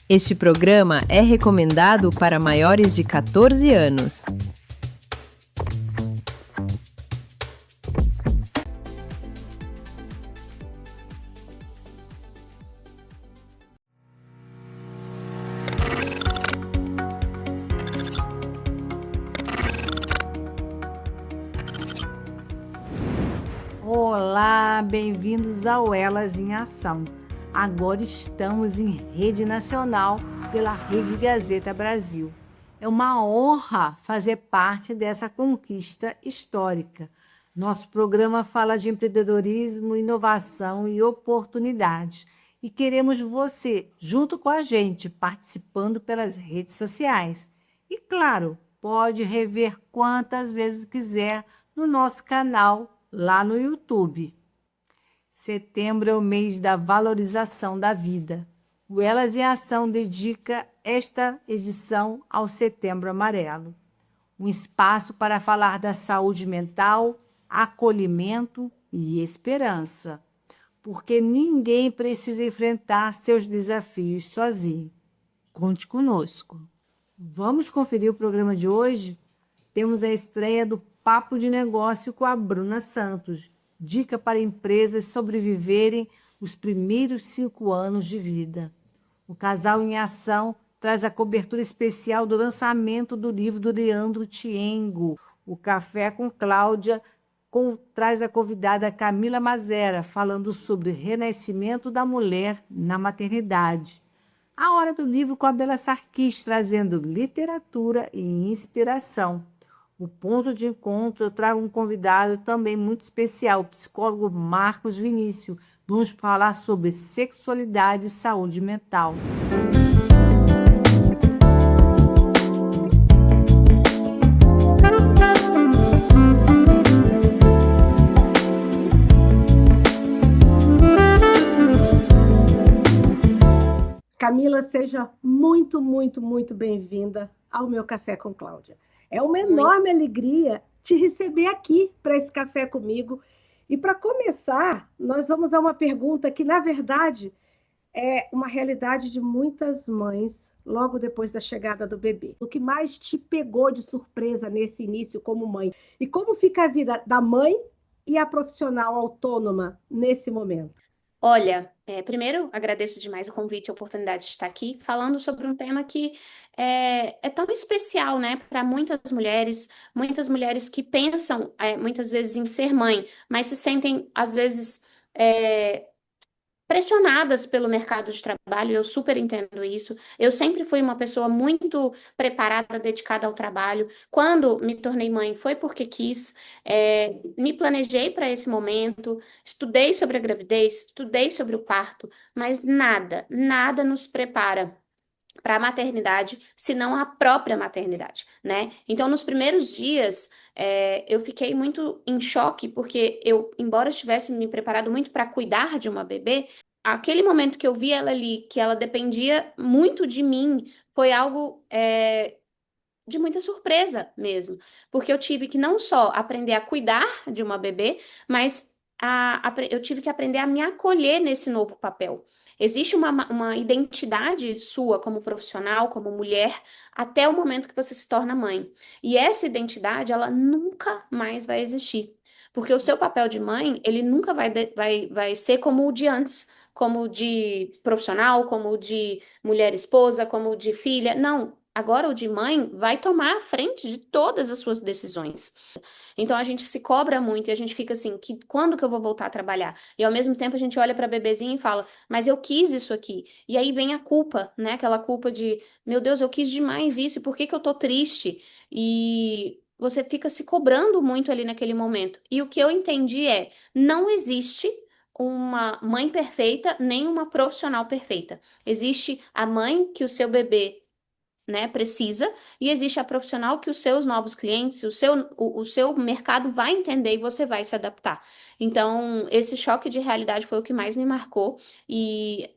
Este programa é recomendado para maiores de 14 anos. Olá, bem-vindos ao Elas em Ação. Agora estamos em rede nacional pela Rede Gazeta Brasil. É uma honra fazer parte dessa conquista histórica. Nosso programa fala de empreendedorismo, inovação e oportunidades. E queremos você junto com a gente, participando pelas redes sociais. E claro, pode rever quantas vezes quiser no nosso canal lá no YouTube. Setembro é o mês da valorização da vida. O Elas em Ação dedica esta edição ao Setembro Amarelo. Um espaço para falar da saúde mental, acolhimento e esperança. Porque ninguém precisa enfrentar seus desafios sozinho. Conte conosco. Vamos conferir o programa de hoje? Temos a estreia do Papo de Negócio com a Bruna Santos. Dica para empresas sobreviverem os primeiros 5 anos de vida. O Casal em Ação traz a cobertura especial do lançamento do livro do Leandro Tiengo. O Café com Cláudia traz a convidada Camila Mazera, falando sobre renascimento da mulher na maternidade. A Hora do Livro com a Bela Sarquis, trazendo literatura e inspiração. O Ponto de Encontro, eu trago um convidado também muito especial, o psicólogo Marcos Vinícius. Vamos falar sobre sexualidade e saúde mental. Camila, seja muito, muito, muito bem-vinda ao meu Café com Cláudia. É uma enorme alegria te receber aqui para esse café comigo. E para começar, nós vamos a uma pergunta que, na verdade, é uma realidade de muitas mães logo depois da chegada do bebê. O que mais te pegou de surpresa nesse início como mãe? E como fica a vida da mãe e a profissional autônoma nesse momento? Olha, primeiro agradeço demais o convite e a oportunidade de estar aqui falando sobre um tema que é tão especial, né, para muitas mulheres que pensam muitas vezes em ser mãe, mas se sentem às vezes é, pressionadas pelo mercado de trabalho. Eu super entendo isso. Eu sempre fui uma pessoa muito preparada, dedicada ao trabalho. Quando me tornei mãe, foi porque quis. Me planejei para esse momento, estudei sobre a gravidez, estudei sobre o parto, mas nada nos prepara para a maternidade, senão a própria maternidade, né? Então, nos primeiros dias, eu fiquei muito em choque, porque embora eu tivesse me preparado muito para cuidar de uma bebê, aquele momento que eu vi ela ali, que ela dependia muito de mim, foi algo de muita surpresa mesmo, porque eu tive que não só aprender a cuidar de uma bebê, mas eu tive que aprender a me acolher nesse novo papel. Existe uma identidade sua como profissional, como mulher, até o momento que você se torna mãe. E essa identidade, ela nunca mais vai existir. Porque o seu papel de mãe, ele nunca vai ser como o de antes, como o de profissional, como o de mulher esposa, como o de filha. Não, agora o de mãe vai tomar a frente de todas as suas decisões. Então a gente se cobra muito e a gente fica assim, quando que eu vou voltar a trabalhar? E ao mesmo tempo a gente olha para a bebezinha e fala, mas eu quis isso aqui. E aí vem a culpa, né? Aquela culpa de, meu Deus, eu quis demais isso, e por que que eu tô triste? E você fica se cobrando muito ali naquele momento. E o que eu entendi não existe uma mãe perfeita, nem uma profissional perfeita. Existe a mãe que o seu bebê, né, precisa, e existe a profissional que os seus novos clientes, o seu mercado vai entender e você vai se adaptar. Então, esse choque de realidade foi o que mais me marcou, e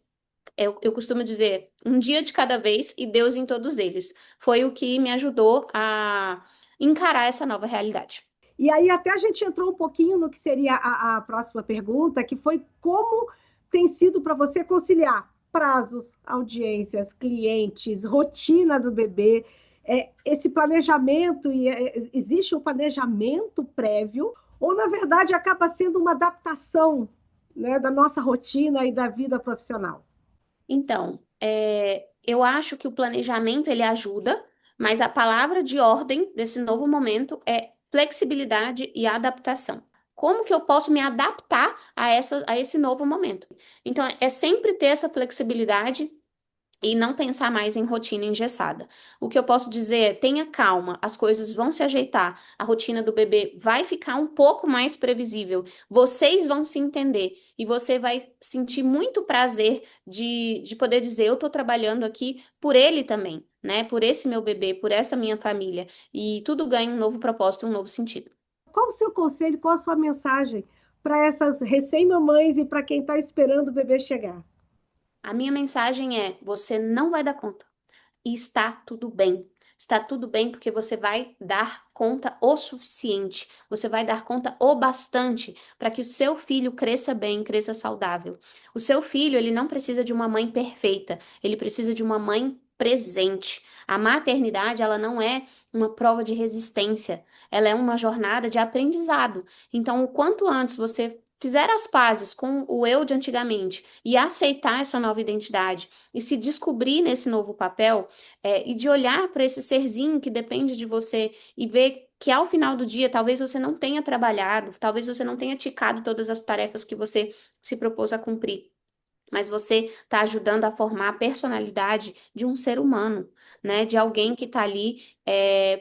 eu costumo dizer, um dia de cada vez e Deus em todos eles. Foi o que me ajudou a encarar essa nova realidade. E aí até a gente entrou um pouquinho no que seria a próxima pergunta, que foi como tem sido para você conciliar prazos, audiências, clientes, rotina do bebê, esse planejamento, existe um planejamento prévio, ou na verdade acaba sendo uma adaptação, né, da nossa rotina e da vida profissional? Então, eu acho que o planejamento ele ajuda, mas a palavra de ordem desse novo momento é flexibilidade e adaptação. Como que eu posso me adaptar a esse novo momento? Então, é sempre ter essa flexibilidade e não pensar mais em rotina engessada. O que eu posso dizer é: tenha calma, as coisas vão se ajeitar, a rotina do bebê vai ficar um pouco mais previsível, vocês vão se entender e você vai sentir muito prazer de poder dizer: eu estou trabalhando aqui por ele também, né? Por esse meu bebê, por essa minha família, e tudo ganha um novo propósito, um novo sentido. Qual o seu conselho, qual a sua mensagem para essas recém-mamães e para quem está esperando o bebê chegar? A minha mensagem é: você não vai dar conta. E está tudo bem. Está tudo bem porque você vai dar conta o suficiente, você vai dar conta o bastante para que o seu filho cresça bem, cresça saudável. O seu filho, ele não precisa de uma mãe perfeita, ele precisa de uma mãe presente. A maternidade, ela não é uma prova de resistência, ela é uma jornada de aprendizado. Então, o quanto antes você fizer as pazes com o eu de antigamente e aceitar essa nova identidade e se descobrir nesse novo papel, e de olhar para esse serzinho que depende de você e ver que ao final do dia, talvez você não tenha trabalhado, talvez você não tenha ticado todas as tarefas que você se propôs a cumprir. Mas você está ajudando a formar a personalidade de um ser humano, né? De alguém que está ali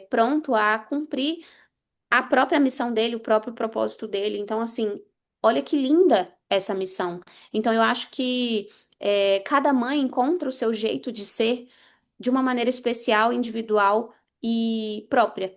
pronto a cumprir a própria missão dele, o próprio propósito dele. Então, assim, olha que linda essa missão. Então, eu acho que cada mãe encontra o seu jeito de ser de uma maneira especial, individual e própria.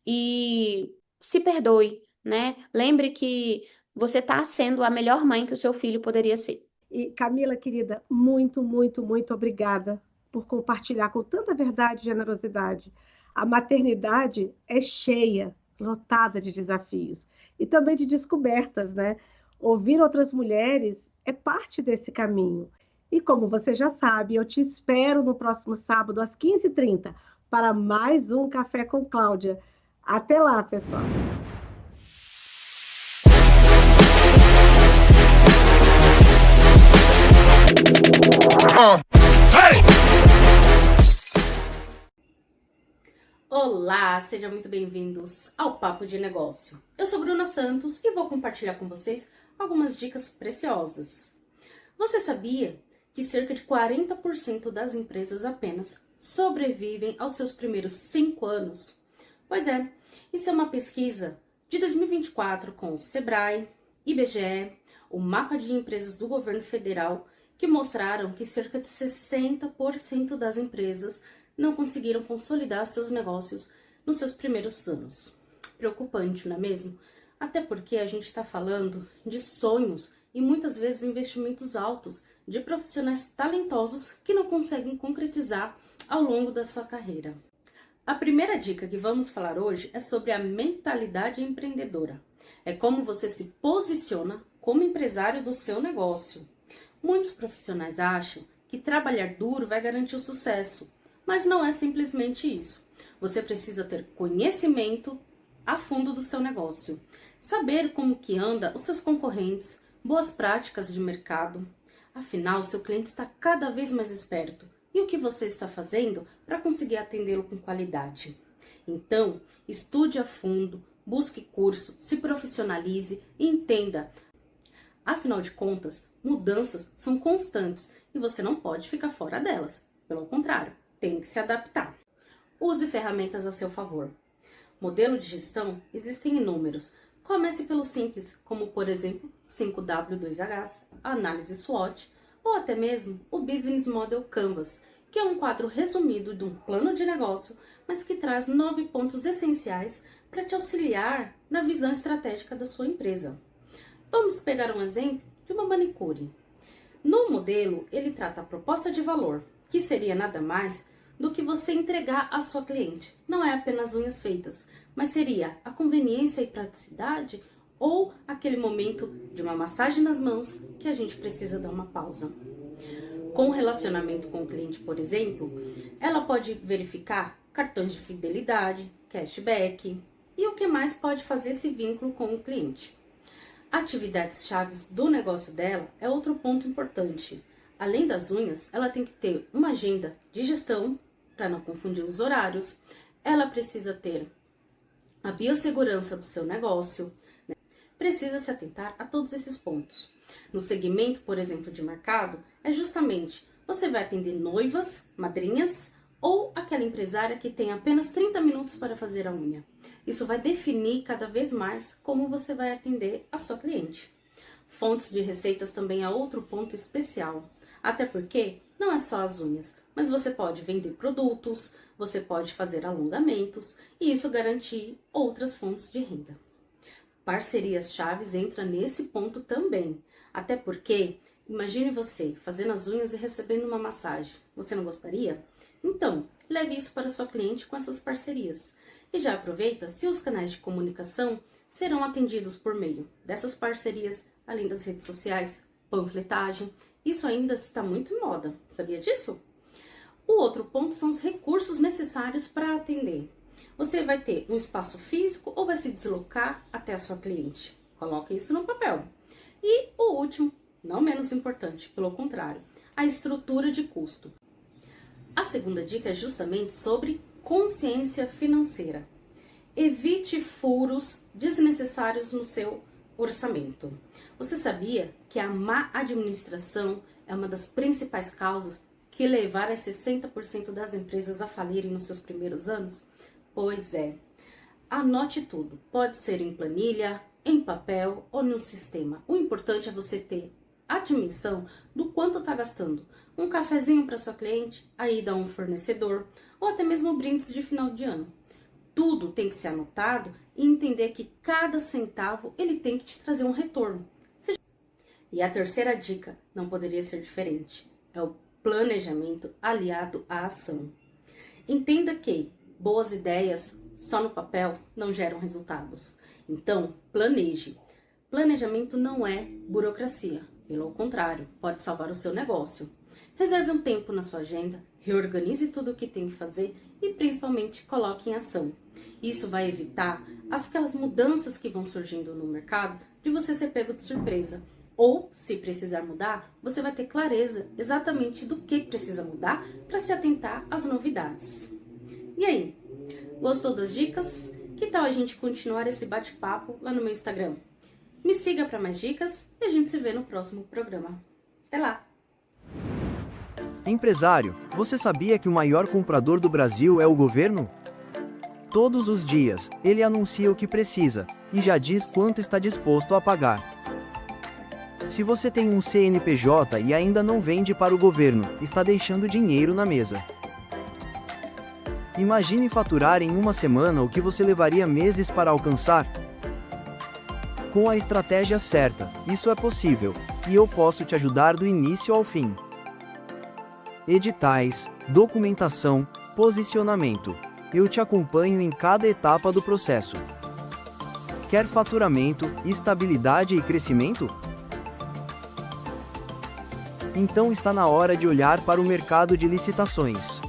E se perdoe, né? Lembre que você está sendo a melhor mãe que o seu filho poderia ser. E Camila, querida, muito, muito, muito obrigada por compartilhar com tanta verdade e generosidade. A maternidade é cheia, lotada de desafios e também de descobertas, né? Ouvir outras mulheres é parte desse caminho. E como você já sabe, eu te espero no próximo sábado às 15h30 para mais um Café com Cláudia. Até lá, pessoal! Olá, sejam muito bem-vindos ao Papo de Negócio. Eu sou Bruna Santos e vou compartilhar com vocês algumas dicas preciosas. Você sabia que cerca de 40% das empresas apenas sobrevivem aos seus primeiros 5 anos? Pois é, isso é uma pesquisa de 2024 com o Sebrae, IBGE, o mapa de empresas do governo federal, que mostraram que cerca de 60% das empresas não conseguiram consolidar seus negócios nos seus primeiros anos. Preocupante, não é mesmo? Até porque a gente está falando de sonhos e muitas vezes investimentos altos de profissionais talentosos que não conseguem concretizar ao longo da sua carreira. A primeira dica que vamos falar hoje é sobre a mentalidade empreendedora. É como você se posiciona como empresário do seu negócio. Muitos profissionais acham que trabalhar duro vai garantir o sucesso, mas não é simplesmente isso. Você precisa ter conhecimento a fundo do seu negócio, saber como que anda os seus concorrentes, boas práticas de mercado. Afinal, seu cliente está cada vez mais esperto. E o que você está fazendo para conseguir atendê-lo com qualidade? Então, estude a fundo, busque curso, se profissionalize e entenda. Afinal de contas, mudanças são constantes e você não pode ficar fora delas. Pelo contrário, tem que se adaptar. Use ferramentas a seu favor. Modelo de gestão existem inúmeros. Comece pelo simples, como por exemplo 5W2H, a análise SWOT, ou até mesmo o Business Model Canvas, que é um quadro resumido de um plano de negócio, mas que traz 9 pontos essenciais para te auxiliar na visão estratégica da sua empresa. Vamos pegar um exemplo de uma manicure. No modelo, ele trata a proposta de valor, que seria nada mais do que você entregar à sua cliente. Não é apenas unhas feitas, mas seria a conveniência e praticidade ou aquele momento de uma massagem nas mãos que a gente precisa dar uma pausa. com relacionamento com o cliente, por exemplo, ela pode verificar cartões de fidelidade, cashback e o que mais pode fazer esse vínculo com o cliente. Atividades chaves do negócio dela é outro ponto importante. Além das unhas, ela tem que ter uma agenda de gestão para não confundir os horários. Ela precisa ter a biossegurança do seu negócio, né? Precisa se atentar a todos esses pontos. No segmento, por exemplo, de mercado, é justamente você vai atender noivas, madrinhas ou aquela empresária que tem apenas 30 minutos para fazer a unha. Isso vai definir cada vez mais como você vai atender a sua cliente. Fontes de receitas também é outro ponto especial, até porque não é só as unhas, mas você pode vender produtos, você pode fazer alongamentos e isso garantir outras fontes de renda. Parcerias chaves entra nesse ponto também, até porque imagine você fazendo as unhas e recebendo uma massagem. Você não gostaria? Então, leve isso para sua cliente com essas parcerias. E já aproveita se os canais de comunicação serão atendidos por meio dessas parcerias, além das redes sociais, panfletagem. Isso ainda está muito em moda, sabia disso? O outro ponto são os recursos necessários para atender. Você vai ter um espaço físico ou vai se deslocar até a sua cliente? Coloque isso no papel. E o último, não menos importante, pelo contrário, a estrutura de custo. A segunda dica é justamente sobre consciência financeira. Evite furos desnecessários no seu orçamento. Você sabia que a má administração é uma das principais causas que levaram a 60% das empresas a falirem nos seus primeiros anos? Pois é. Anote tudo. Pode ser em planilha, em papel ou no sistema. O importante é você ter a dimensão do quanto está gastando. Um cafezinho para sua cliente, a ida a um fornecedor ou até mesmo brindes de final de ano. Tudo tem que ser anotado e entender que cada centavo ele tem que te trazer um retorno. E a terceira dica não poderia ser diferente. É o planejamento aliado à ação. Entenda que boas ideias só no papel não geram resultados. Então, planeje. Planejamento não é burocracia. Pelo contrário, pode salvar o seu negócio. Reserve um tempo na sua agenda, reorganize tudo o que tem que fazer e principalmente coloque em ação. Isso vai evitar aquelas mudanças que vão surgindo no mercado de você ser pego de surpresa. Ou, se precisar mudar, você vai ter clareza exatamente do que precisa mudar para se atentar às novidades. E aí, gostou das dicas? Que tal a gente continuar esse bate-papo lá no meu Instagram? Me siga para mais dicas e a gente se vê no próximo programa. Até lá! Empresário, você sabia que o maior comprador do Brasil é o governo? Todos os dias, ele anuncia o que precisa e já diz quanto está disposto a pagar. Se você tem um CNPJ e ainda não vende para o governo, está deixando dinheiro na mesa. Imagine faturar em uma semana o que você levaria meses para alcançar. Com a estratégia certa, isso é possível, e eu posso te ajudar do início ao fim. Editais, documentação, posicionamento. Eu te acompanho em cada etapa do processo. Quer faturamento, estabilidade e crescimento? Então está na hora de olhar para o mercado de licitações.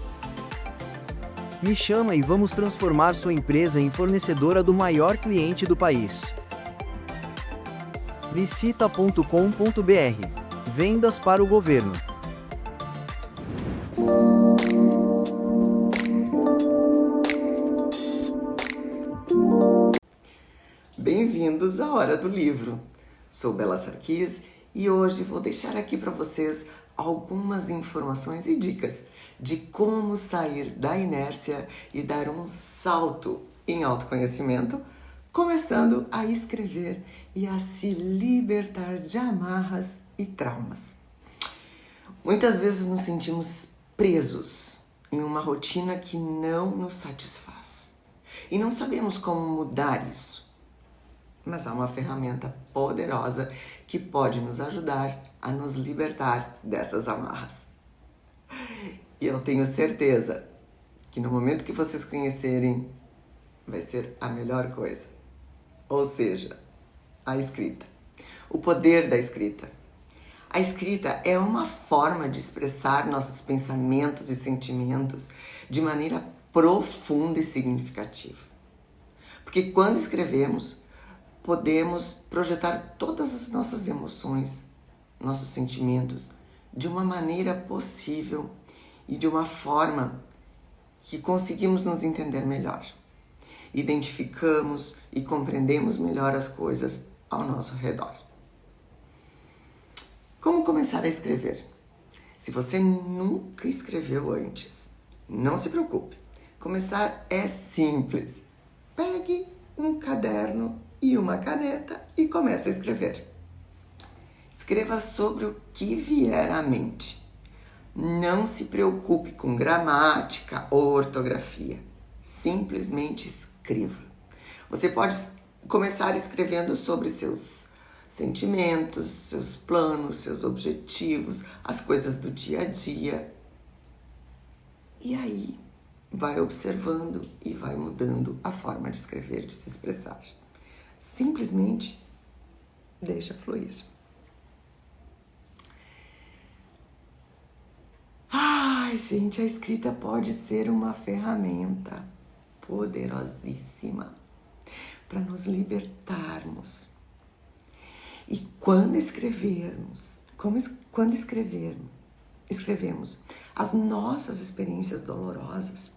Me chama e vamos transformar sua empresa em fornecedora do maior cliente do país. Licita.com.br. Vendas para o governo. Bem-vindos à Hora do Livro. Sou Bela Sarquis e hoje vou deixar aqui para vocês algumas informações e dicas de como sair da inércia e dar um salto em autoconhecimento, começando a escrever e a se libertar de amarras e traumas. Muitas vezes nos sentimos presos em uma rotina que não nos satisfaz e não sabemos como mudar isso. Mas há uma ferramenta poderosa que pode nos ajudar a nos libertar dessas amarras. E eu tenho certeza que no momento que vocês conhecerem, vai ser a melhor coisa. Ou seja, a escrita. O poder da escrita. A escrita é uma forma de expressar nossos pensamentos e sentimentos de maneira profunda e significativa. Porque quando escrevemos, podemos projetar todas as nossas emoções, nossos sentimentos, de uma maneira possível e de uma forma que conseguimos nos entender melhor. Identificamos e compreendemos melhor as coisas ao nosso redor. Como começar a escrever? Se você nunca escreveu antes, não se preocupe. Começar é simples. Pegue um caderno e uma caneta e comece a escrever. Escreva sobre o que vier à mente. Não se preocupe com gramática ou ortografia. Simplesmente escreva. Você pode começar escrevendo sobre seus sentimentos, seus planos, seus objetivos, as coisas do dia a dia. E aí, vai observando e vai mudando a forma de escrever, de se expressar. Simplesmente deixa fluir. Ai, gente, a escrita pode ser uma ferramenta poderosíssima para nos libertarmos. E quando escrevemos as nossas experiências dolorosas,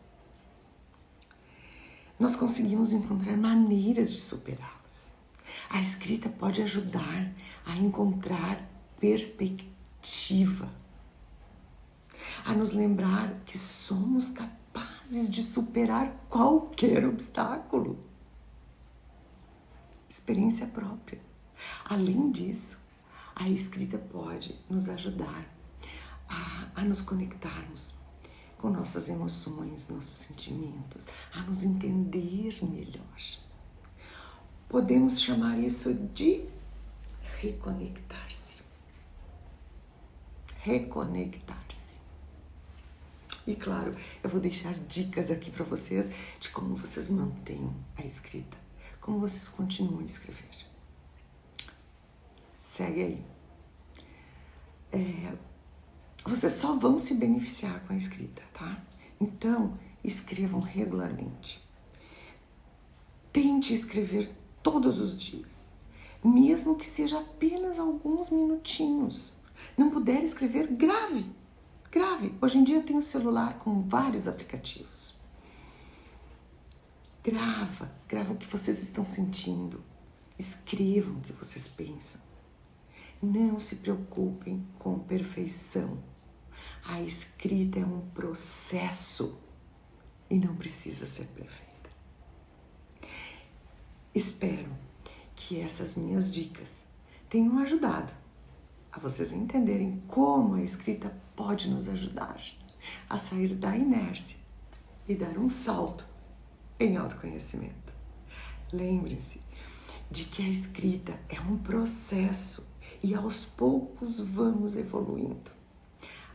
nós conseguimos encontrar maneiras de superá-las. A escrita pode ajudar a encontrar perspectiva, a nos lembrar que somos capazes de superar qualquer obstáculo. Experiência própria. Além disso, a escrita pode nos ajudar a nos conectarmos com nossas emoções, nossos sentimentos, a nos entender melhor. Podemos chamar isso de reconectar-se. Reconectar-se. E claro, eu vou deixar dicas aqui para vocês de como vocês mantêm a escrita, como vocês continuam a escrever. Segue aí. Vocês só vão se beneficiar com a escrita, tá? Então, escrevam regularmente. Tente escrever todos os dias, mesmo que seja apenas alguns minutinhos. Não puder escrever, grave. Grave. Hoje em dia tem o celular com vários aplicativos. Grava o que vocês estão sentindo. Escrevam o que vocês pensam. Não se preocupem com perfeição. A escrita é um processo e não precisa ser perfeita. Espero que essas minhas dicas tenham ajudado a vocês entenderem como a escrita pode nos ajudar a sair da inércia e dar um salto em autoconhecimento. Lembre-se de que a escrita é um processo e aos poucos vamos evoluindo.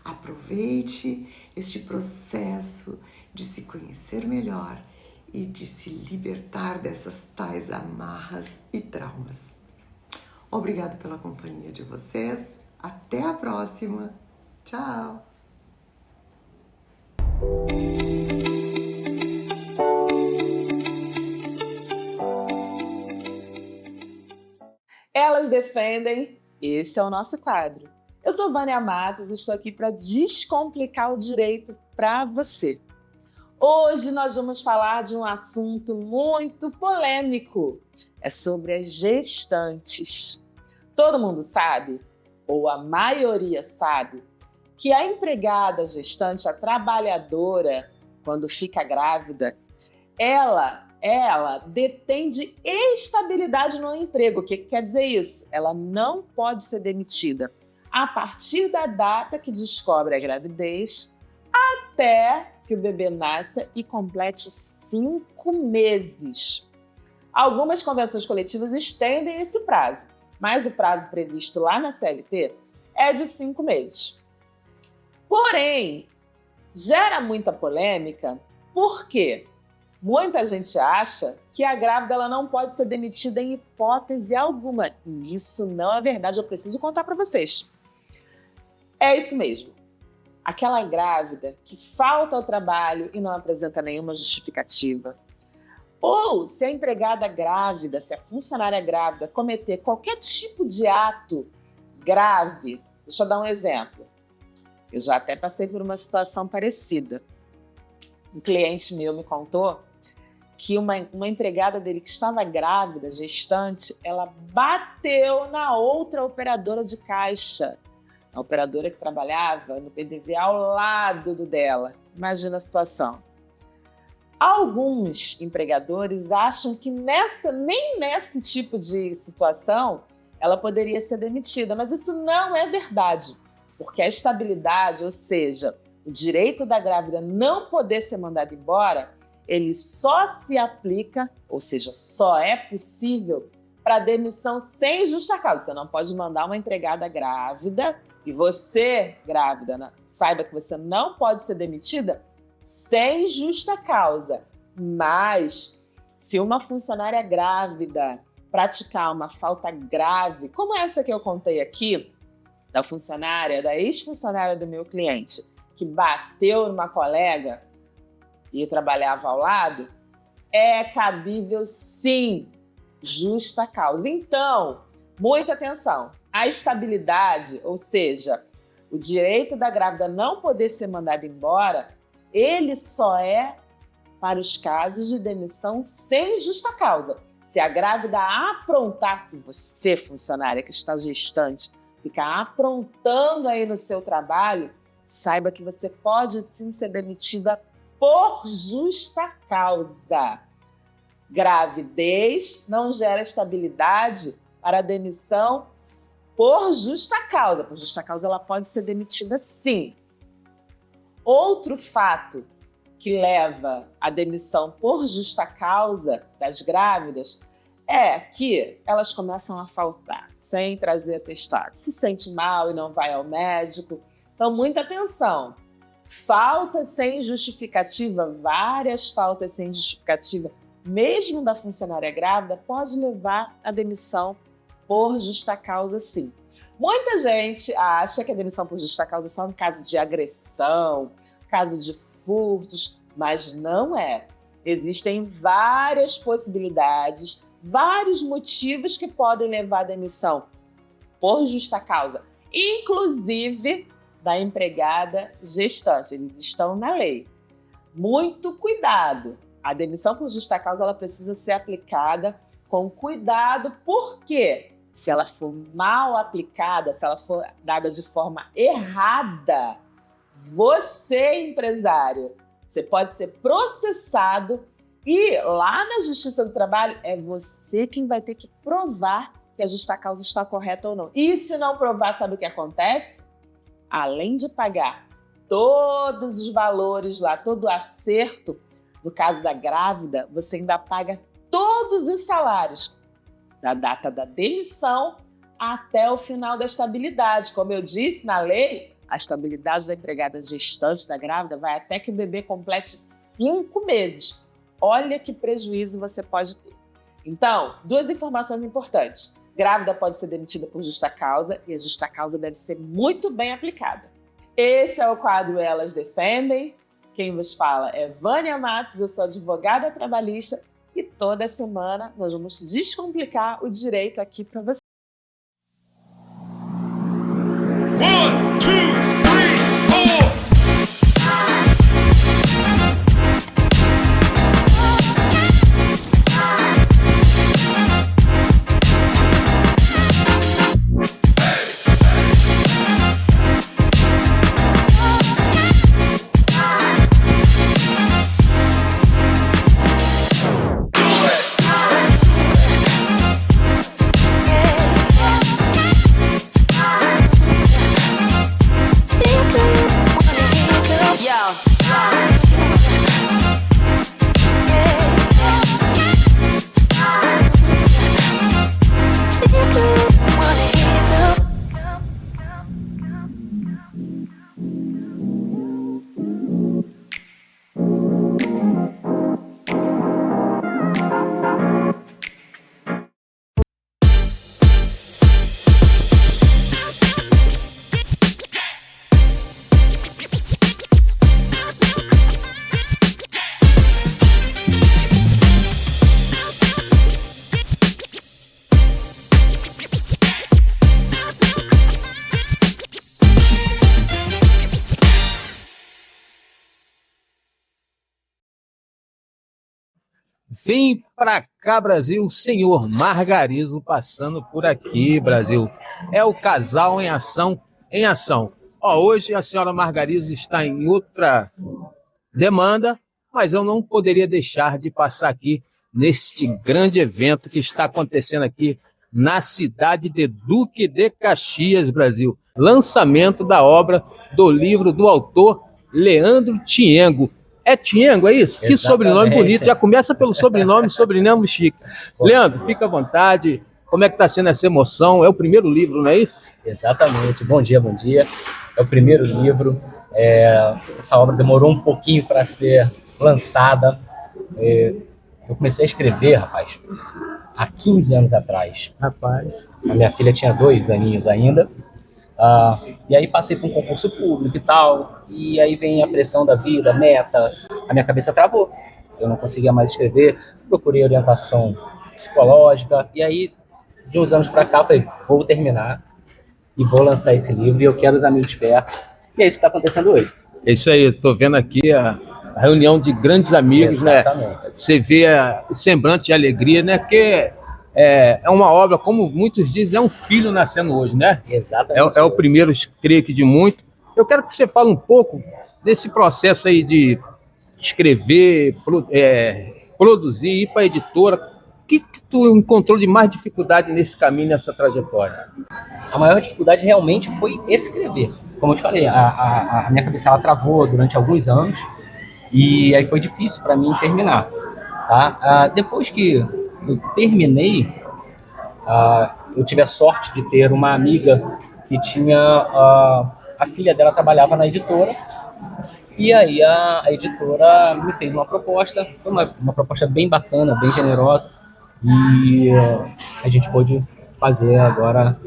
Aproveite este processo de se conhecer melhor e de se libertar dessas tais amarras e traumas. Obrigada pela companhia de vocês. Até a próxima. Tchau! Elas defendem. Esse é o nosso quadro. Eu sou Vânia Matos e estou aqui para descomplicar o direito para você. Hoje nós vamos falar de um assunto muito polêmico. É sobre as gestantes. Todo mundo sabe, ou a maioria sabe, que a empregada gestante, a trabalhadora, quando fica grávida, ela detém de estabilidade no emprego. O que quer dizer isso? Ela não pode ser demitida a partir da data que descobre a gravidez até que o bebê nasça e complete 5 meses. Algumas convenções coletivas estendem esse prazo, mas o prazo previsto lá na CLT é de 5 meses. Porém, gera muita polêmica, por quê? Muita gente acha que a grávida ela não pode ser demitida em hipótese alguma. E isso não é verdade, eu preciso contar para vocês. É isso mesmo. Aquela grávida que falta ao trabalho e não apresenta nenhuma justificativa. Ou se a empregada grávida, se a funcionária grávida cometer qualquer tipo de ato grave. Deixa eu dar um exemplo. Eu já até passei por uma situação parecida. Um cliente meu me contou que uma empregada dele que estava grávida, gestante, ela bateu na outra operadora de caixa. A operadora que trabalhava no PDV ao lado do dela. Imagina a situação. Alguns empregadores acham que nem nesse tipo de situação ela poderia ser demitida, mas isso não é verdade, porque a estabilidade, ou seja, o direito da grávida não poder ser mandada embora, ele só se aplica, ou seja, só é possível para demissão sem justa causa. Você não pode mandar uma empregada grávida e você, grávida, saiba que você não pode ser demitida sem justa causa. Mas, se uma funcionária grávida praticar uma falta grave, como essa que eu contei aqui, da ex-funcionária do meu cliente, que bateu numa colega que trabalhava ao lado, é cabível sim justa causa. Então, muita atenção. A estabilidade, ou seja, o direito da grávida não poder ser mandada embora, ele só é para os casos de demissão sem justa causa. Se a grávida aprontar, se você, funcionária que está gestante, ficar aprontando aí no seu trabalho, saiba que você pode sim ser demitida por justa causa. Gravidez não gera estabilidade para demissão por justa causa. Por justa causa, ela pode ser demitida sim. Outro fato que leva à demissão por justa causa das grávidas é que elas começam a faltar, sem trazer atestado. Se sente mal e não vai ao médico. Então, muita atenção. Falta sem justificativa, várias faltas sem justificativa, mesmo da funcionária grávida, pode levar à demissão por justa causa, sim. Muita gente acha que a demissão por justa causa é só no caso de agressão, caso de furtos, mas não é. Existem várias possibilidades, vários motivos que podem levar à demissão por justa causa, inclusive da empregada gestante. Eles estão na lei. Muito cuidado. A demissão por justa causa ela precisa ser aplicada com cuidado, porque se ela for mal aplicada, se ela for dada de forma errada, você, empresário, você pode ser processado e lá na Justiça do Trabalho é você quem vai ter que provar que a justa causa está correta ou não. E se não provar, sabe o que acontece? Além de pagar todos os valores lá, todo o acerto, no caso da grávida, você ainda paga todos os salários da data da demissão até o final da estabilidade. Como eu disse, na lei, a estabilidade da empregada gestante da grávida vai até que o bebê complete 5 meses. Olha que prejuízo você pode ter. Então, 2 informações importantes. Grávida pode ser demitida por justa causa e a justa causa deve ser muito bem aplicada. Esse é o quadro Elas Defendem. Quem vos fala é Vânia Matos, eu sou advogada trabalhista e toda semana nós vamos descomplicar o direito aqui para você. 1, 2, 3, 4. Vem pra cá, Brasil, senhor Margarizo passando por aqui, Brasil. É o casal em ação, em ação. Ó, hoje a senhora Margarizo está em outra demanda, mas eu não poderia deixar de passar aqui neste grande evento que está acontecendo aqui na cidade de Duque de Caxias, Brasil. Lançamento da obra do livro do autor Leandro Thiengo. É Thiengo, é isso? Exatamente. Que sobrenome bonito. Já começa pelo sobrenome chique. Leandro, fica à vontade. Como é que está sendo essa emoção? É o primeiro livro, não é isso? Exatamente. Bom dia, bom dia. É o primeiro livro. Essa obra demorou um pouquinho para ser lançada. Eu comecei a escrever, rapaz, há 15 anos atrás. Rapaz. A minha filha tinha 2 aninhos ainda. E aí passei por um concurso público e tal, e aí vem a pressão da vida, meta, a minha cabeça travou, eu não conseguia mais escrever, procurei orientação psicológica, e aí de uns anos pra cá eu falei, vou terminar e vou lançar esse livro, e eu quero os amigos perto, e é isso que está acontecendo hoje. É isso aí, estou vendo aqui a reunião de grandes amigos, Exatamente. né? Você vê o semblante de alegria, né? Porque é uma obra, como muitos dizem, é um filho nascendo hoje, né? Exatamente. É o primeiro, creio que de muito. Eu quero que você fale um pouco desse processo aí de escrever, produzir, ir para a editora. O que tu encontrou de mais dificuldade nesse caminho, nessa trajetória? A maior dificuldade realmente foi escrever. Como eu te falei, a minha cabeça ela travou durante alguns anos e aí foi difícil para mim terminar. Tá? Depois que eu terminei, eu tive a sorte de ter uma amiga que tinha... a filha dela trabalhava na editora e aí a editora me fez uma proposta. Foi uma proposta bem bacana, bem generosa e a gente pôde fazer agora,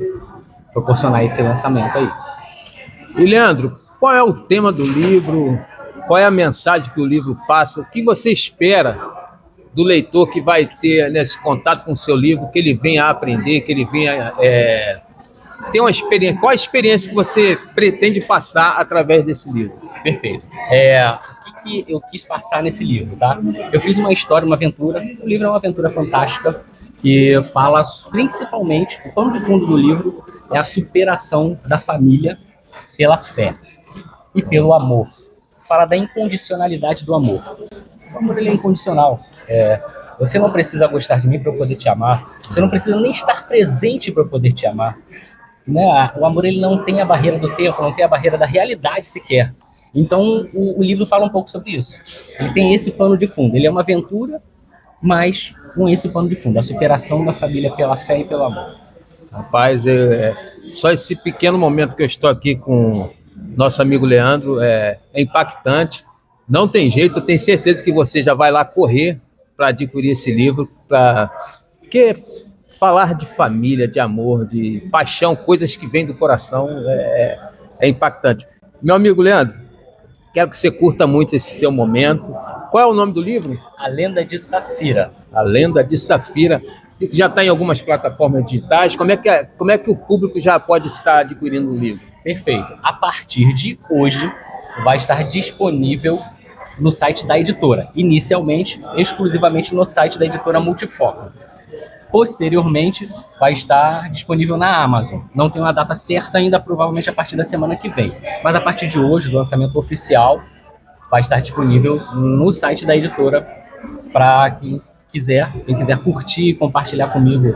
proporcionar esse lançamento aí. E Leandro, qual é o tema do livro? Qual é a mensagem que o livro passa? O que você espera do leitor que vai ter nesse contato com o seu livro, que ele venha a aprender, que ele venha ter uma experiência? Qual a experiência que você pretende passar através desse livro? Perfeito. O que eu quis passar nesse livro, tá? Eu fiz uma história, uma aventura. O livro é uma aventura fantástica que fala principalmente, o pano de fundo do livro é a superação da família pela fé e pelo amor. Fala da incondicionalidade do amor. O amor ele é incondicional. Você não precisa gostar de mim para eu poder te amar. Você não precisa nem estar presente para eu poder te amar. Né? O amor ele não tem a barreira do tempo, não tem a barreira da realidade sequer. Então o livro fala um pouco sobre isso. Ele tem esse pano de fundo. Ele é uma aventura, mas com esse pano de fundo. A superação da família pela fé e pelo amor. Rapaz, só esse pequeno momento que eu estou aqui com nosso amigo Leandro é impactante. Não tem jeito, eu tenho certeza que você já vai lá correr para adquirir esse livro, porque falar de família, de amor, de paixão, coisas que vêm do coração, é impactante. Meu amigo Leandro, quero que você curta muito esse seu momento. Qual é o nome do livro? A Lenda de Safira. A Lenda de Safira. Já está em algumas plataformas digitais. Como é que o público já pode estar adquirindo o livro? Perfeito. A partir de hoje, vai estar disponível no site da editora. Inicialmente, exclusivamente no site da editora Multifoco. Posteriormente, vai estar disponível na Amazon. Não tem uma data certa ainda, provavelmente a partir da semana que vem. Mas a partir de hoje, o lançamento oficial vai estar disponível no site da editora para quem quiser curtir e compartilhar comigo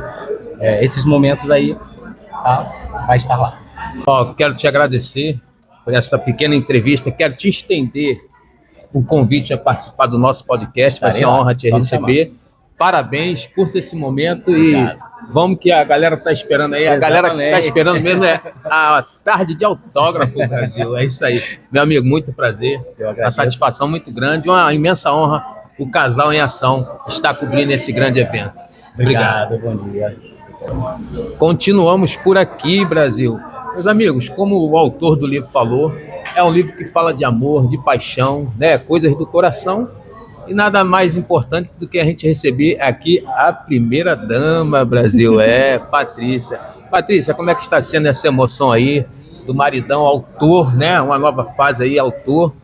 esses momentos aí, tá? Vai estar lá. Quero te agradecer por essa pequena entrevista. Quero te estender o convite a participar do nosso podcast. Vai ser uma honra te receber. Parabéns, curta esse momento. Obrigado. E vamos que a galera está esperando aí. Exatamente. A galera que está esperando mesmo é a tarde de autógrafo, Brasil. É isso aí. Meu amigo, muito prazer. Uma satisfação muito grande, uma imensa honra o casal em ação está cobrindo esse grande evento. Obrigado, bom dia. Continuamos por aqui, Brasil. Meus amigos, como o autor do livro falou, é um livro que fala de amor, de paixão, né? Coisas do coração. E nada mais importante do que a gente receber aqui a primeira dama, Brasil, Patrícia. Patrícia, como é que está sendo essa emoção aí do maridão autor, né? Uma nova fase aí, autor.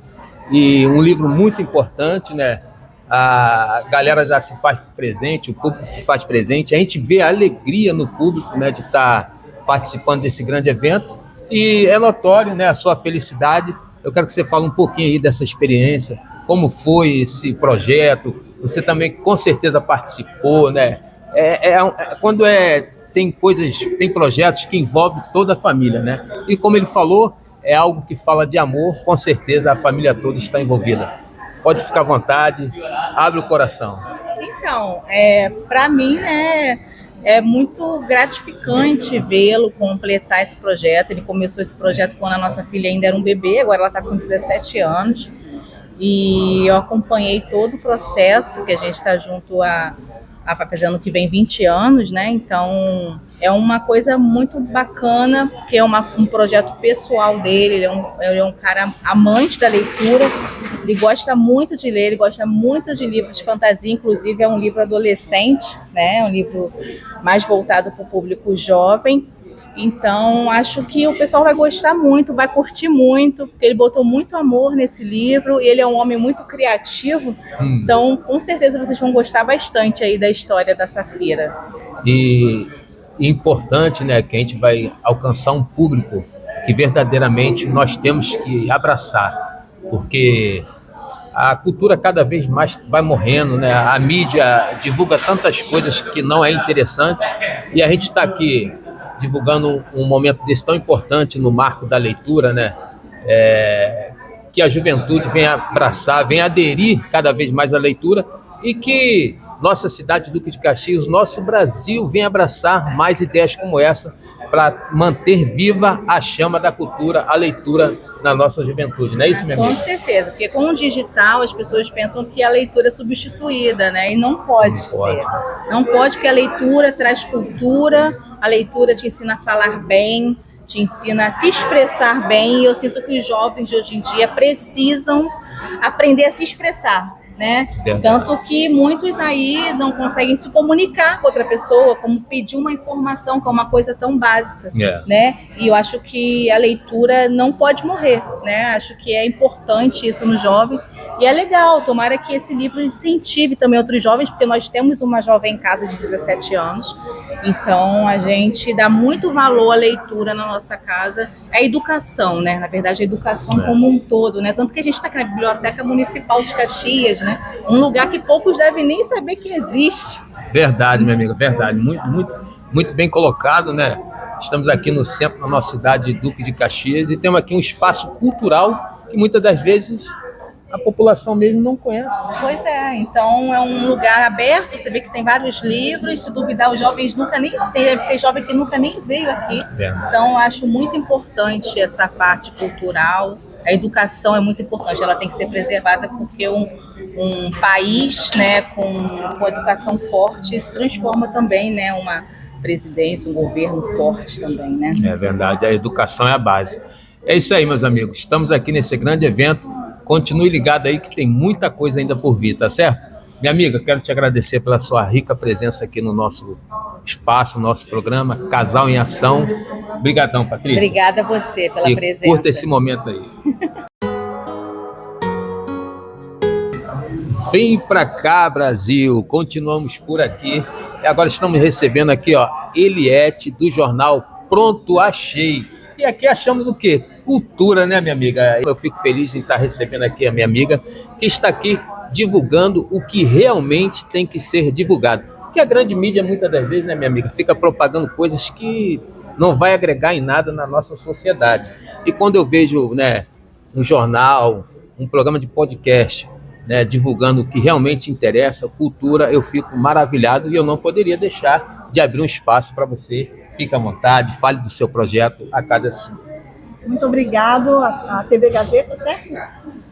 E um livro muito importante, né? a galera já se faz presente, o público se faz presente, a gente vê a alegria no público, né, de estar participando desse grande evento, e é notório, né, a sua felicidade. Eu quero que você fale um pouquinho aí dessa experiência, como foi esse projeto. Você também com certeza participou, né? Quando tem projetos que envolvem toda a família, né? E como ele falou, é algo que fala de amor, com certeza a família toda está envolvida. Pode ficar à vontade, abre o coração. Então, para mim, né, é muito gratificante vê-lo completar esse projeto. Ele começou esse projeto quando a nossa filha ainda era um bebê, agora ela está com 17 anos. E eu acompanhei todo o processo, que a gente está junto fazendo que vem 20 anos, né? Então, é uma coisa muito bacana, porque é um projeto pessoal dele, ele é um cara amante da leitura, ele gosta muito de ler, ele gosta muito de livros de fantasia, inclusive é um livro adolescente, né? É um livro mais voltado para o público jovem. Então, acho que o pessoal vai gostar muito, vai curtir muito, porque ele botou muito amor nesse livro, e ele é um homem muito criativo, então, com certeza, vocês vão gostar bastante aí da história da Safira. E importante, né, que a gente vai alcançar um público que verdadeiramente nós temos que abraçar, porque a cultura cada vez mais vai morrendo, né? A mídia divulga tantas coisas que não é interessante, e a gente está aqui divulgando um momento desse tão importante no marco da leitura, né? Que a juventude venha abraçar, venha aderir cada vez mais à leitura, e que nossa cidade, Duque de Caxias, nosso Brasil, venha abraçar mais ideias como essa para manter viva a chama da cultura, a leitura na nossa juventude, não é isso, minha amiga? Com certeza, porque com o digital as pessoas pensam que a leitura é substituída, né? E não pode ser. Não pode, porque a leitura traz cultura, a leitura te ensina a falar bem, te ensina a se expressar bem, e eu sinto que os jovens de hoje em dia precisam aprender a se expressar, né? Tanto que muitos aí não conseguem se comunicar com outra pessoa, como pedir uma informação, que é uma coisa tão básica, né? E eu acho que a leitura não pode morrer, né? Acho que é importante isso no jovem, e é legal, tomara que esse livro incentive também outros jovens, porque nós temos uma jovem em casa de 17 anos, então a gente dá muito valor à leitura na nossa casa, a educação, né? Na verdade, a educação como um todo, né? Tanto que a gente está aqui na Biblioteca Municipal de Caxias, né? Um lugar que poucos devem nem saber que existe. Verdade, minha amiga, verdade. Muito bem colocado, né? Estamos aqui no centro da nossa cidade, Duque de Caxias, e temos aqui um espaço cultural que muitas das vezes a população mesmo não conhece. Pois é, então é um lugar aberto, você vê que tem vários livros, se duvidar os jovens nunca nem tem jovem que nunca nem veio aqui. Então acho muito importante essa parte cultural, a educação é muito importante, ela tem que ser preservada, porque um país, né, com educação forte transforma também, né, uma presidência, um governo forte também, né? É verdade, a educação é a base. É isso aí, meus amigos, estamos aqui nesse grande evento. Continue ligado aí que tem muita coisa ainda por vir, tá certo? Minha amiga, quero te agradecer pela sua rica presença aqui no nosso espaço, no nosso programa, Casal em Ação. Obrigadão, Patrícia. Obrigada a você pela presença. Curta esse momento aí. Vem pra cá, Brasil. Continuamos por aqui. E agora estamos recebendo aqui, ó, Eliette, do jornal Pronto Achei. E aqui achamos o quê? Cultura, né, minha amiga? Eu fico feliz em estar recebendo aqui a minha amiga, que está aqui divulgando o que realmente tem que ser divulgado. Porque a grande mídia, muitas das vezes, né, minha amiga, fica propagando coisas que não vai agregar em nada na nossa sociedade. E quando eu vejo, né, um jornal, um programa de podcast, né, divulgando o que realmente interessa, cultura, eu fico maravilhado, e eu não poderia deixar de abrir um espaço para você. Fique à vontade, fale do seu projeto, a casa é sua. Muito obrigado à TV Gazeta, certo?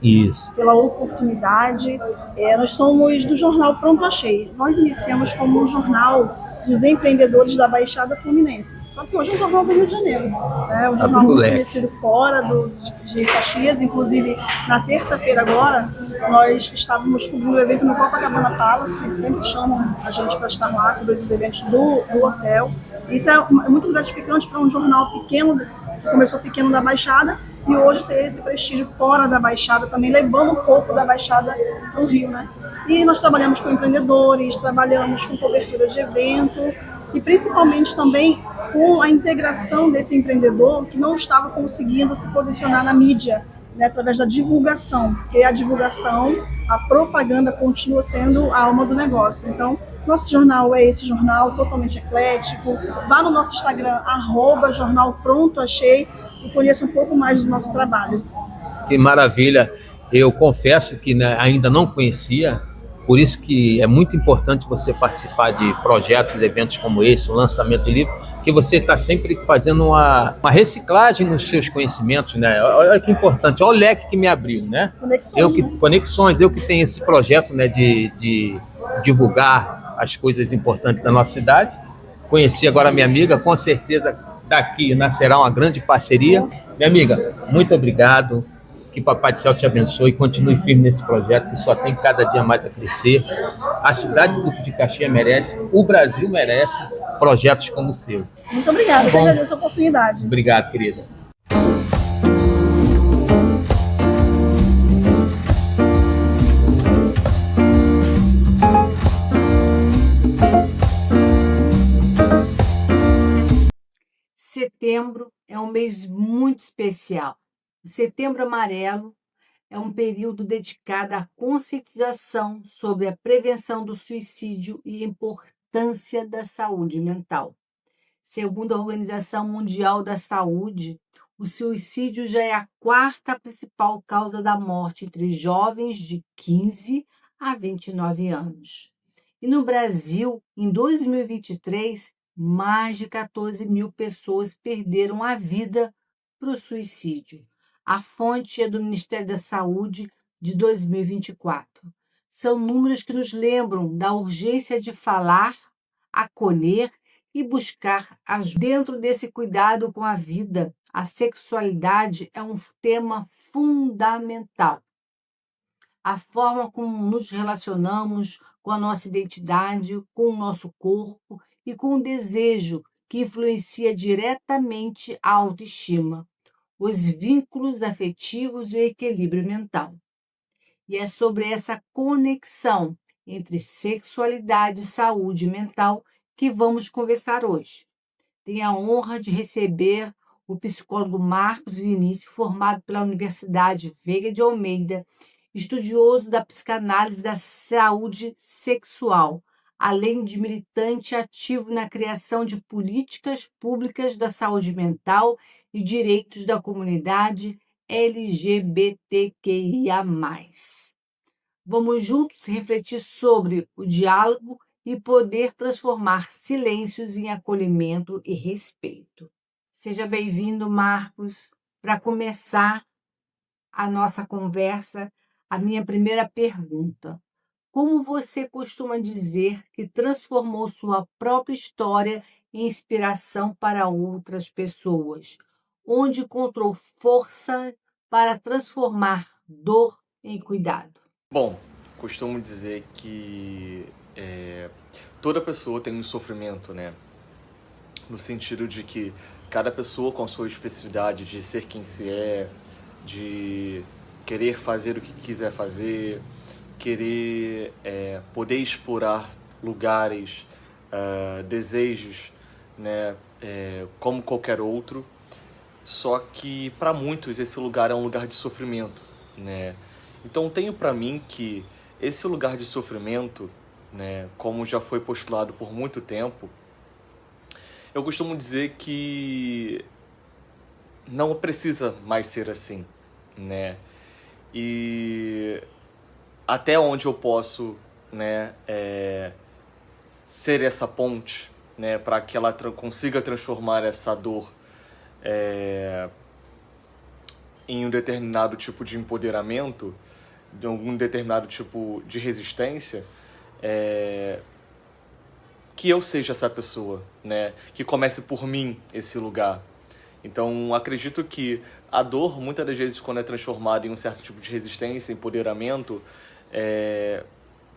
Isso. Pela oportunidade. Nós somos do jornal Pronto Achei. Nós iniciamos como um jornal dos empreendedores da Baixada Fluminense. Só que hoje é um jornal do Rio de Janeiro. É um jornal muito conhecido fora de Caxias. Inclusive, na terça-feira agora, nós estávamos cobrindo o evento no Copacabana Palace. Sempre chamam a gente para estar lá, cobrindo os eventos do hotel. Isso é muito gratificante para um jornal pequeno, que começou pequeno da Baixada, e hoje ter esse prestígio fora da Baixada, também levando um pouco da Baixada para o Rio, né? E nós trabalhamos com empreendedores, trabalhamos com cobertura de evento e principalmente também com a integração desse empreendedor que não estava conseguindo se posicionar na mídia, né, através da divulgação, porque a divulgação, a propaganda continua sendo a alma do negócio. Então, nosso jornal é esse jornal totalmente eclético. Vá no nosso Instagram, @jornalprontoachei, e conheça um pouco mais do nosso trabalho. Que maravilha! Eu confesso que, né, ainda não conhecia, por isso que é muito importante você participar de projetos, eventos como esse, o lançamento do livro, que você está sempre fazendo uma reciclagem nos seus conhecimentos, né? Olha que importante, olha o leque que me abriu, né? Conexões, eu que tenho esse projeto, né, de divulgar as coisas importantes da nossa cidade. Conheci agora a minha amiga, com certeza daqui nascerá uma grande parceria. Minha amiga, muito obrigado. Que Papai do Céu te abençoe e continue firme nesse projeto que só tem cada dia mais a crescer. A cidade do Duque de Caxias merece, o Brasil merece projetos como o seu. Muito obrigada, eu agradeço a oportunidade. Obrigado, querida. Setembro é um mês muito especial. O Setembro Amarelo é um período dedicado à conscientização sobre a prevenção do suicídio e a importância da saúde mental. Segundo a Organização Mundial da Saúde, o suicídio já é a quarta principal causa da morte entre jovens de 15 a 29 anos. E no Brasil, em 2023, mais de 14 mil pessoas perderam a vida para o suicídio. A fonte é do Ministério da Saúde de 2024. São números que nos lembram da urgência de falar, acolher e buscar ajuda. Dentro desse cuidado com a vida, a sexualidade é um tema fundamental. A forma como nos relacionamos com a nossa identidade, com o nosso corpo e com o desejo que influencia diretamente a autoestima, os vínculos afetivos e o equilíbrio mental. E é sobre essa conexão entre sexualidade e saúde mental que vamos conversar hoje. Tenho a honra de receber o psicólogo Marcos Vinícius, formado pela Universidade Veiga de Almeida, estudioso da psicanálise da saúde sexual, além de militante ativo na criação de políticas públicas da saúde mental e direitos da comunidade LGBTQIA+. Vamos juntos refletir sobre o diálogo e poder transformar silêncios em acolhimento e respeito. Seja bem-vindo, Marcos. Para começar a nossa conversa, a minha primeira pergunta: como você costuma dizer que transformou sua própria história em inspiração para outras pessoas? Onde encontrou força para transformar dor em cuidado? Bom, costumo dizer que toda pessoa tem um sofrimento, né? No sentido de que cada pessoa com a sua especificidade de ser quem se é, de querer fazer o que quiser fazer, querer poder explorar lugares, desejos, né? Como qualquer outro. Só que para muitos esse lugar é um lugar de sofrimento, né? Então tenho para mim que esse lugar de sofrimento, né, como já foi postulado por muito tempo, eu costumo dizer que não precisa mais ser assim, né? E até onde eu posso, né, ser essa ponte, né, para que ela consiga transformar essa dor em um determinado tipo de empoderamento, de algum determinado tipo de resistência, que eu seja essa pessoa, né? Que comece por mim esse lugar. Então, acredito que a dor, muitas das vezes, quando é transformada em um certo tipo de resistência, empoderamento,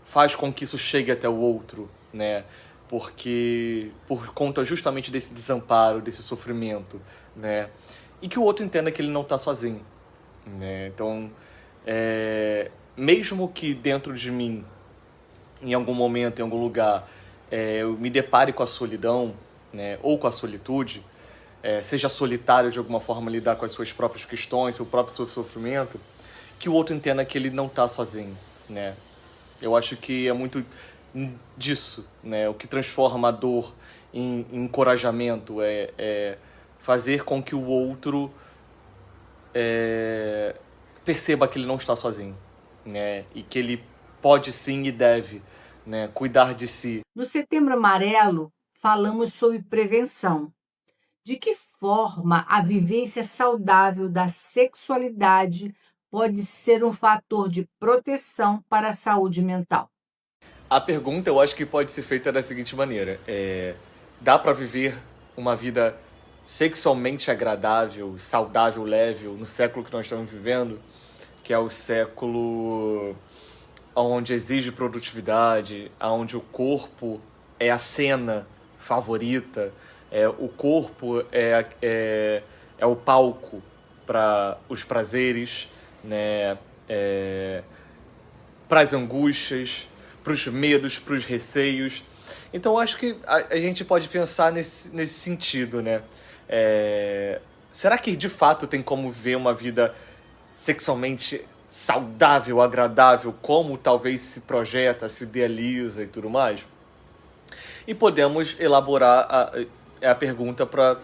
faz com que isso chegue até o outro, né? Porque por conta justamente desse desamparo, desse sofrimento, né? e que o outro entenda que ele não está sozinho, né? Então, mesmo que dentro de mim, em algum momento, em algum lugar, eu me depare com a solidão, né, ou com a solitude, seja solitário de alguma forma, lidar com as suas próprias questões, seu próprio sofrimento, que o outro entenda que ele não está sozinho, né? Eu acho que é muito disso, né? O que transforma a dor em encorajamento é fazer com que o outro perceba que ele não está sozinho, né? E que ele pode sim e deve, né, cuidar de si. No Setembro Amarelo, falamos sobre prevenção. De que forma a vivência saudável da sexualidade pode ser um fator de proteção para a saúde mental? A pergunta eu acho que pode ser feita da seguinte maneira: dá para viver uma vida sexualmente agradável, saudável, leve, no século que nós estamos vivendo, que é o século onde exige produtividade, onde o corpo é a cena favorita, o corpo é o palco para os prazeres, né? Para as angústias, para os medos, para os receios. Então, acho que a gente pode pensar nesse sentido, né? Será que, de fato, tem como ver uma vida sexualmente saudável, agradável, como talvez se projeta, se idealiza e tudo mais? E podemos elaborar a pergunta para...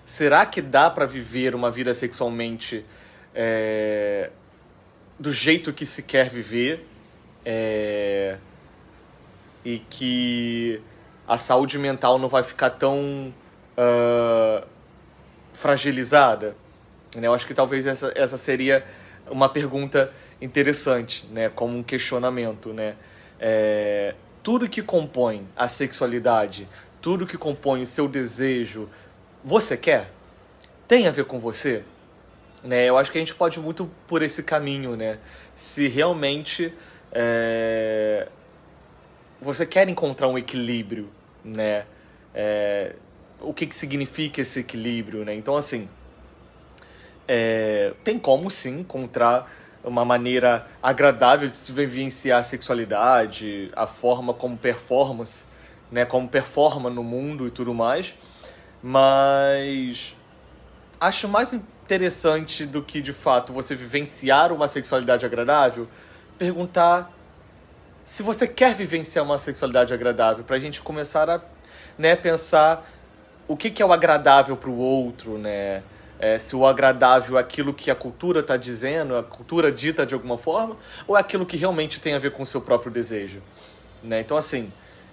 será que dá para viver uma vida sexualmente do jeito que se quer viver, e que a saúde mental não vai ficar tão fragilizada? Eu acho que talvez essa seria uma pergunta interessante, né? Como um questionamento, né? Tudo que compõe a sexualidade, tudo que compõe o seu desejo, você quer? Tem a ver com você? Né? Eu acho que a gente pode ir muito por esse caminho, né? Se realmente você quer encontrar um equilíbrio, né? O que significa esse equilíbrio, né? Então, assim, tem como, sim, encontrar uma maneira agradável de se vivenciar a sexualidade, a forma como performance, né? Como performa no mundo e tudo mais. Mas acho mais interessante do que, de fato, você vivenciar uma sexualidade agradável, perguntar se você quer vivenciar uma sexualidade agradável, para a gente começar a, né, pensar o que é o agradável para o outro, né? Se o agradável é aquilo que a cultura está dizendo, a cultura dita de alguma forma, ou é aquilo que realmente tem a ver com o seu próprio desejo, né? Então, assim,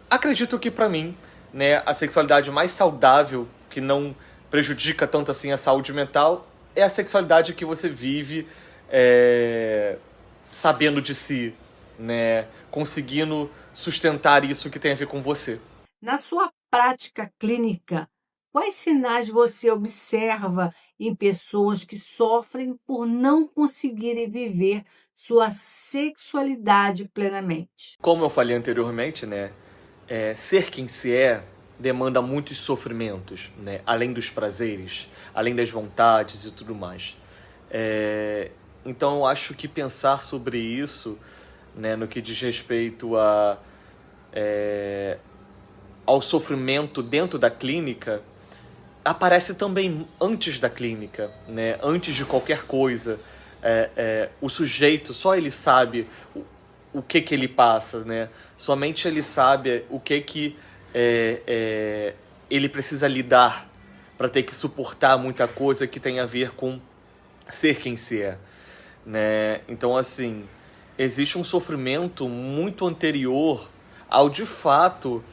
acredito que, para mim, né, a sexualidade mais saudável, que não prejudica tanto assim a saúde mental, é a sexualidade que você vive sabendo de si, né? Conseguindo sustentar isso que tem a ver com você. Na sua prática clínica, quais sinais você observa em pessoas que sofrem por não conseguirem viver sua sexualidade plenamente? Como eu falei anteriormente, né? Ser quem se é demanda muitos sofrimentos, né? Além dos prazeres, além das vontades e tudo mais. Então, eu acho que pensar sobre isso, né, no que diz respeito ao sofrimento dentro da clínica, aparece também antes da clínica, né? Antes de qualquer coisa. O sujeito, só ele sabe o que ele passa, né? Somente ele sabe o que ele precisa lidar para ter que suportar muita coisa que tem a ver com ser quem se é, né? Então, assim, existe um sofrimento muito anterior ao, de fato,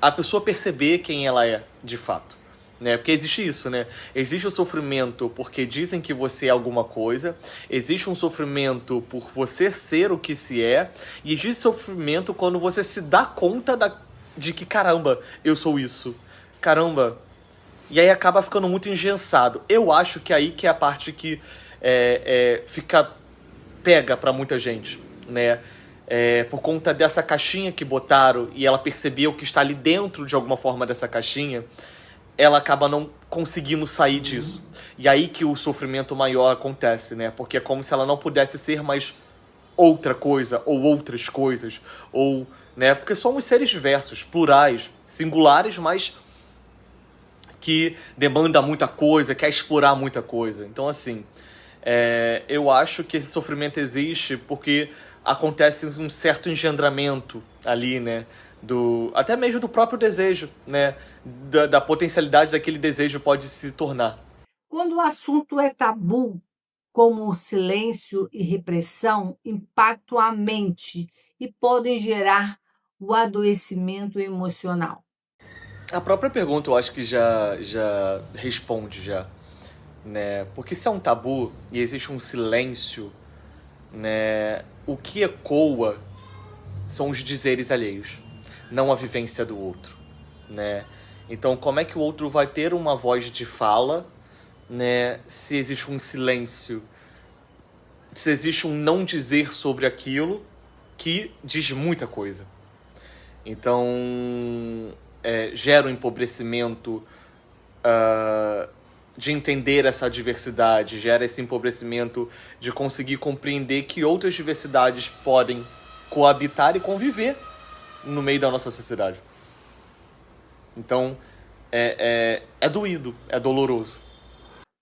a pessoa perceber quem ela é, de fato, né? Porque existe isso, né? Existe o sofrimento porque dizem que você é alguma coisa, existe um sofrimento por você ser o que se é, e existe sofrimento quando você se dá conta de que, caramba, eu sou isso, caramba, e aí acaba ficando muito engessado. Eu acho que aí que é a parte que pega pra muita gente, né? Por conta dessa caixinha que botaram e ela percebeu que está ali dentro de alguma forma dessa caixinha, ela acaba não conseguindo sair disso. E aí que o sofrimento maior acontece, né? Porque é como se ela não pudesse ser mais outra coisa, ou outras coisas, ou, né? Porque somos seres diversos, plurais, singulares, mas que demanda muita coisa, quer explorar muita coisa. Então, assim, eu acho que esse sofrimento existe porque acontece um certo engendramento ali, né? Até mesmo do próprio desejo, né? Da potencialidade daquele desejo pode se tornar. Quando o assunto é tabu, como o silêncio e repressão, impactam a mente e podem gerar o adoecimento emocional. A própria pergunta eu acho que já responde já, né? Porque se é um tabu e existe um silêncio, né? O que ecoa são os dizeres alheios, não a vivência do outro, né? Então, como é que o outro vai ter uma voz de fala, né? Se existe um silêncio, se existe um não dizer sobre aquilo que diz muita coisa. Então, gera um empobrecimento de entender essa diversidade, gera esse empobrecimento de conseguir compreender que outras diversidades podem coabitar e conviver no meio da nossa sociedade. Então, é doído, é doloroso.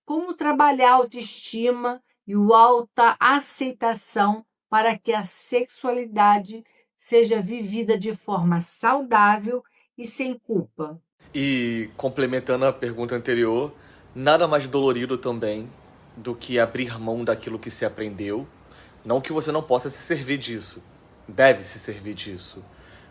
Como trabalhar a autoestima e a alta aceitação para que a sexualidade seja vivida de forma saudável e sem culpa? E complementando a pergunta anterior, nada mais dolorido também do que abrir mão daquilo que se aprendeu. Não que você não possa se servir disso, deve se servir disso,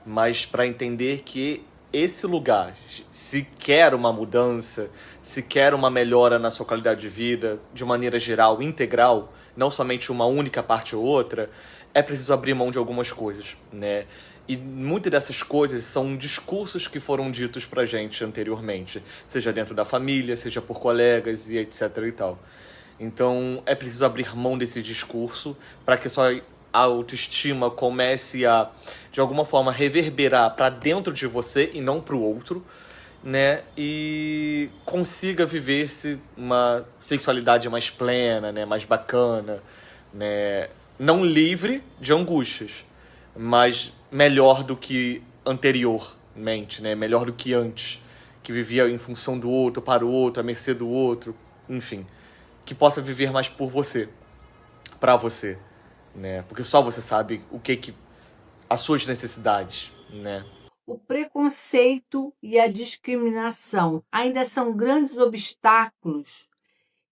mas para entender que esse lugar, se quer uma mudança, se quer uma melhora na sua qualidade de vida, de maneira geral, integral, não somente uma única parte ou outra, é preciso abrir mão de algumas coisas, né? E muitas dessas coisas são discursos que foram ditos pra gente anteriormente, seja dentro da família, seja por colegas e etc e tal. Então, é preciso abrir mão desse discurso para que sua autoestima comece a, de alguma forma, reverberar para dentro de você e não para o outro, né? E consiga viver-se uma sexualidade mais plena, né? Mais bacana, né? Não livre de angústias, mas melhor do que anteriormente, né? Melhor do que antes, que vivia em função do outro, para o outro, à mercê do outro, enfim. Que possa viver mais por você, para você, né? Porque só você sabe o que as suas necessidades, né? O preconceito e a discriminação ainda são grandes obstáculos.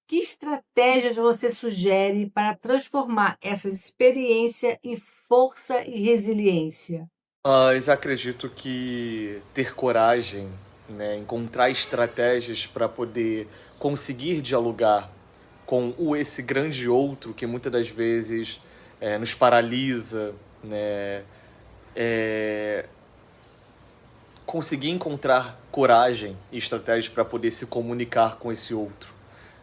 Que estratégias você sugere para transformar essa experiência em força e resiliência? Mas acredito que ter coragem, né? Encontrar estratégias para poder conseguir dialogar com esse grande outro que muitas das vezes nos paralisa, né? Conseguir encontrar coragem e estratégias para poder se comunicar com esse outro,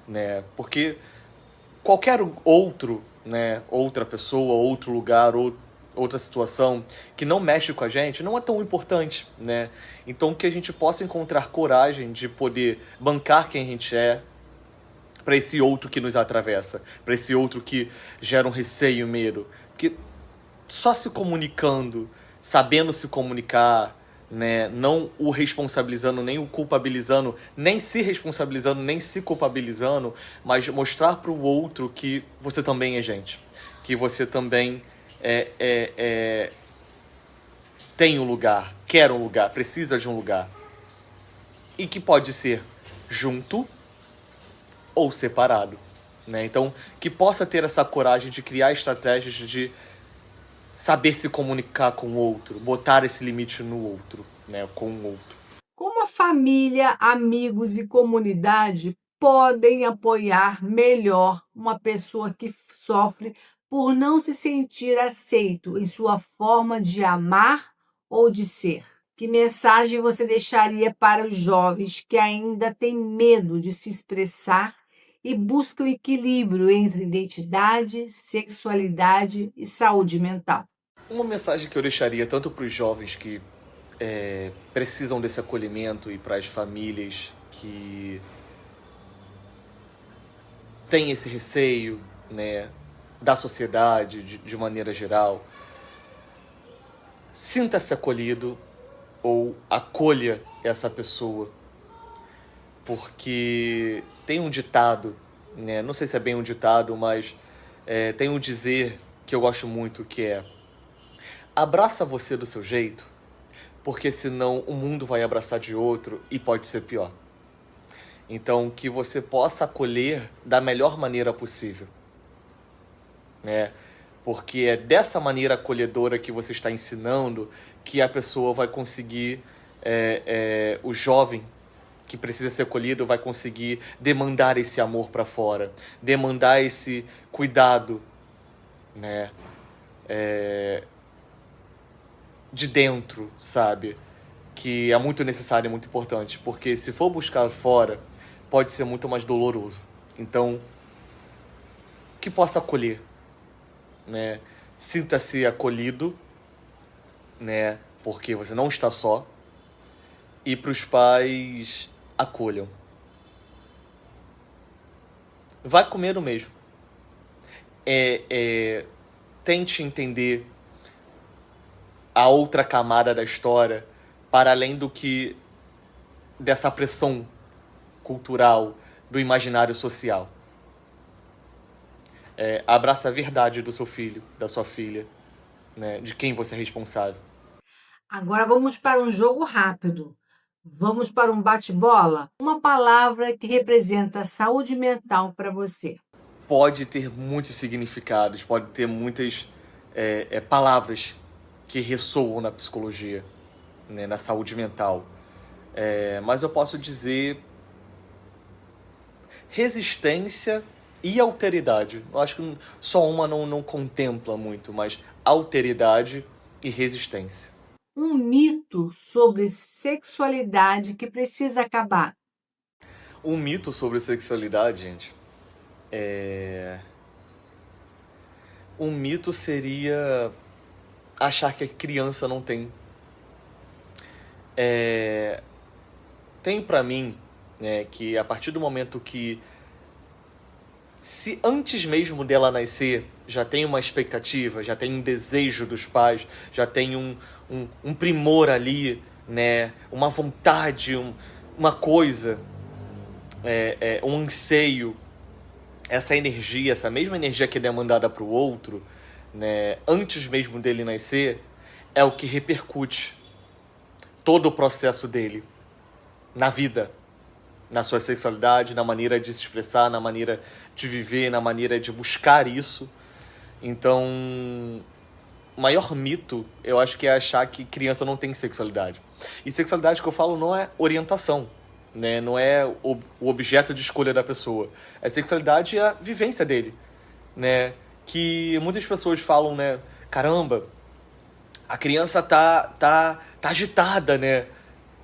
né? Porque qualquer outro, né? Outra pessoa, outro lugar, outra situação que não mexe com a gente não é tão importante, né? Então que a gente possa encontrar coragem de poder bancar quem a gente é, para esse outro que nos atravessa, para esse outro que gera um receio, medo. Porque só se comunicando, sabendo se comunicar, né, não o responsabilizando, nem o culpabilizando, nem se responsabilizando, nem se culpabilizando, mas mostrar para o outro que você também é gente, que você também tem um lugar, quer um lugar, precisa de um lugar. E que pode ser junto ou separado, né? Então, que possa ter essa coragem de criar estratégias de saber se comunicar com o outro, botar esse limite no outro, né? Com o outro. Como a família, amigos e comunidade podem apoiar melhor uma pessoa que sofre por não se sentir aceito em sua forma de amar ou de ser? Que mensagem você deixaria para os jovens que ainda têm medo de se expressar e buscam equilíbrio entre identidade, sexualidade e saúde mental? Uma mensagem que eu deixaria tanto para os jovens que precisam desse acolhimento e para as famílias que tem esse receio, né, da sociedade de maneira geral, sinta-se acolhido ou acolha essa pessoa, porque tem um ditado, né, não sei se é bem um ditado, mas tem um dizer que eu gosto muito, que é: abraça você do seu jeito, porque senão o mundo vai abraçar de outro e pode ser pior. Então, que você possa acolher da melhor maneira possível, né? Porque é dessa maneira acolhedora que você está ensinando que a pessoa vai conseguir, o jovem que precisa ser acolhido vai conseguir demandar esse amor para fora, demandar esse cuidado, né? De dentro, sabe? Que é muito necessário e muito importante, porque se for buscar fora, pode ser muito mais doloroso. Então, que possa acolher, né? Sinta-se acolhido, né? Porque você não está só. E para os pais, acolham. Vai com medo mesmo. Tente entender a outra camada da história, para além do que dessa pressão cultural, do imaginário social. Abraça a verdade do seu filho, da sua filha, né, de quem você é responsável. Agora vamos para um jogo rápido. Vamos para um bate-bola? Uma palavra que representa saúde mental para você. Pode ter muitos significados, pode ter muitas palavras que ressoam na psicologia, né, na saúde mental. Mas eu posso dizer resistência e alteridade. Eu acho que só uma não contempla muito, mas alteridade e resistência. Um mito sobre sexualidade que precisa acabar. Um mito sobre sexualidade, gente, um mito seria achar que a criança não tem. Tem pra mim, né, que a partir do momento que, se antes mesmo dela nascer, já tem uma expectativa, já tem um desejo dos pais, já tem um primor ali, né, uma vontade, uma coisa, um anseio, essa energia, essa mesma energia que é demandada para o outro, né, antes mesmo dele nascer, é o que repercute todo o processo dele na vida, na sua sexualidade, na maneira de se expressar, na maneira de viver, na maneira de buscar isso. Então, o maior mito, eu acho que é achar que criança não tem sexualidade. E sexualidade que eu falo não é orientação, né? Não é o objeto de escolha da pessoa. A sexualidade é a vivência dele, né? Que muitas pessoas falam, né? Caramba, a criança tá agitada, né?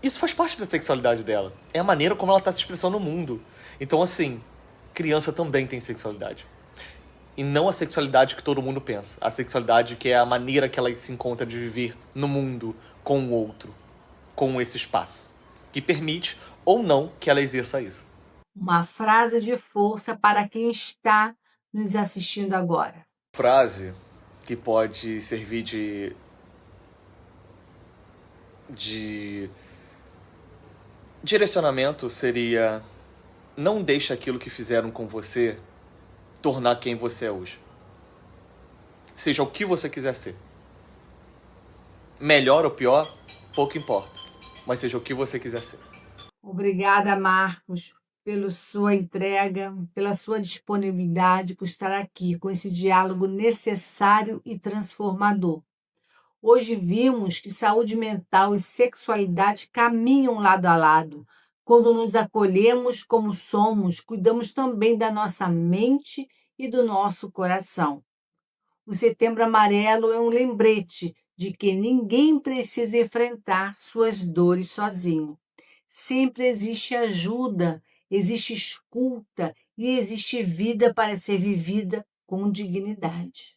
Isso faz parte da sexualidade dela. É a maneira como ela está se expressando no mundo. Então, assim, criança também tem sexualidade. E não a sexualidade que todo mundo pensa. A sexualidade que é a maneira que ela se encontra de viver no mundo com o outro, com esse espaço, que permite ou não que ela exerça isso. Uma frase de força para quem está nos assistindo agora. Frase que pode servir de direcionamento seria: não deixe aquilo que fizeram com você tornar quem você é hoje. Seja o que você quiser ser. Melhor ou pior, pouco importa. Mas seja o que você quiser ser. Obrigada, Marcos, pela sua entrega, pela sua disponibilidade, por estar aqui com esse diálogo necessário e transformador. Hoje vimos que saúde mental e sexualidade caminham lado a lado. Quando nos acolhemos como somos, cuidamos também da nossa mente e do nosso coração. O Setembro Amarelo é um lembrete de que ninguém precisa enfrentar suas dores sozinho. Sempre existe ajuda, existe escuta e existe vida para ser vivida com dignidade.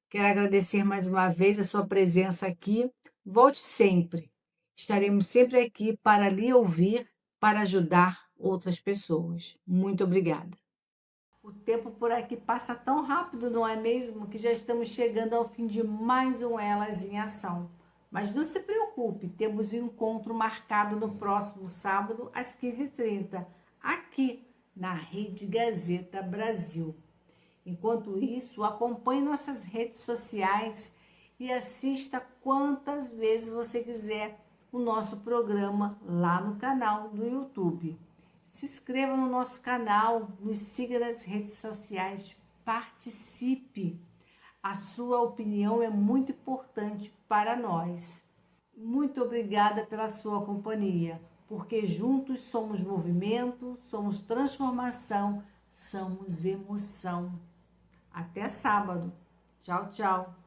Quero agradecer mais uma vez a sua presença aqui. Volte sempre. Estaremos sempre aqui para lhe ouvir, para ajudar outras pessoas. Muito obrigada. O tempo por aqui passa tão rápido, não é mesmo? Que já estamos chegando ao fim de mais um Elas em Ação. Mas não se preocupe, temos um encontro marcado no próximo sábado, às 15h30, aqui na Rede Gazeta Brasil. Enquanto isso, acompanhe nossas redes sociais e assista quantas vezes você quiser o nosso programa lá no canal do YouTube. Se inscreva no nosso canal, nos siga nas redes sociais, participe. A sua opinião é muito importante para nós. Muito obrigada pela sua companhia, porque juntos somos movimento, somos transformação, somos emoção. Até sábado. Tchau, tchau.